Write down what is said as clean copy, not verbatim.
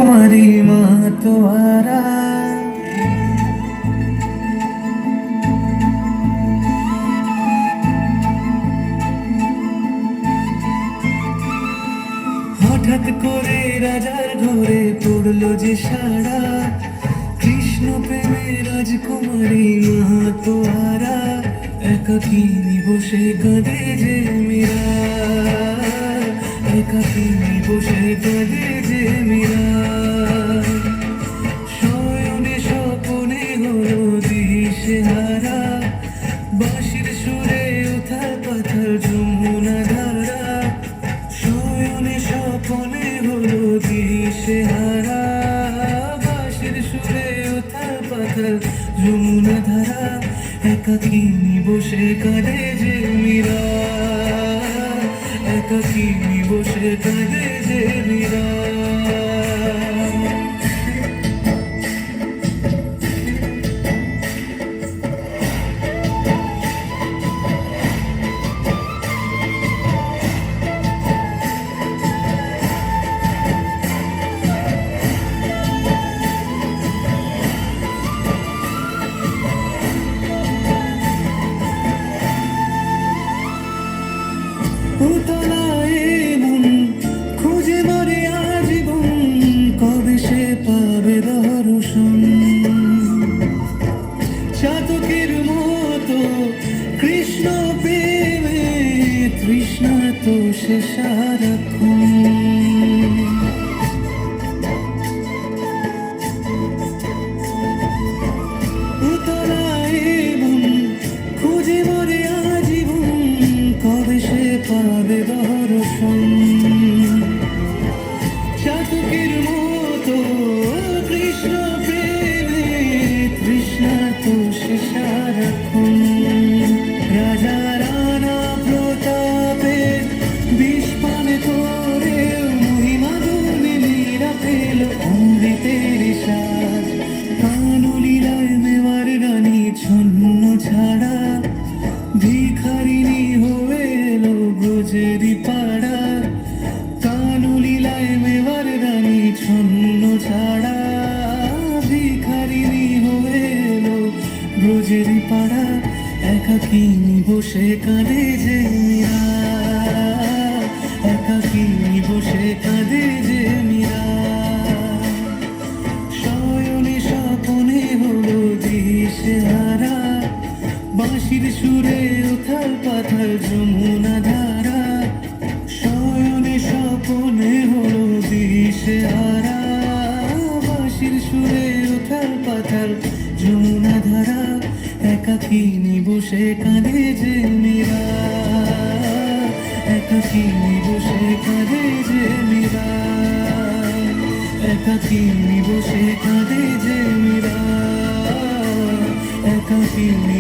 রাজকুমারী মাতোয়ারা। হঠাৎ করে রাজার ঘরে পড়লো যে সারা, কৃষ্ণ প্রেমে রাজকুমারী মাতোয়ারা। একাকিনী বসে কাঁদে যে মীরা, একাকিনী বসে কাঁদে যে মীরা। শয়নে স্বপনে হলো দিশেহারা, বাঁশির সুরে উথাল পাথাল যমুনা ধারা। শয়নে স্বপনে হলো দিশেহারা, বাঁশির সুরে উথাল পাথাল যমুনা ধারা। একাকিনী বসে কাঁদে যে মীরা, একাকিনী বসে কাঁদে যে মীরা। উতলায় মন খুঁজে মরে আজীবন, কবে সে পাবে দর্শন। চাতকের মতো কৃষ্ণ প্রেমে তৃষ্ণা তো সে সারাক্ষণ। উতলায় মন খুঁজে মরে আজীবন, কবে সে পাবে দর্শন। চাতকের মতো কৃষ্ণ প্রেমে তৃষ্ণা তো সে সারাক্ষণ। রাজা রানা প্রতাপে বিষপান করে মহিমা গুণে মীরা পেল অমৃতের স্বাদ। কানলীলায় মেওয়ার রানী ছন্ন ছাড়া, ভিখারিনী হয়ে এলো ব্রজেরই পাড়া। কানলীলায় মেওয়ার রানী ছন্ন ছাড়া, ভিখারিনী হয়ে এলো ব্রজেরই পাড়া। একাকিনী বসে কাঁদে যে মীরা, একাকিনী বসে কাঁদে যে মীরা। শয়নে স্বপনে হলো দিশেহারা, বাঁশির সুরে উথাল পাথাল যমুনা ধারা। শয়নে স্বপনে হলো দিশেহারা, বাঁশির সুরে উথাল পাথাল যমুনা ধারা। একাকিনী বসে কাঁদে যে মীরা, একাকিনী বসে কাঁদে যে মীরা, একাকিনী বসে কাঁদে যে মীরা, একাকিনী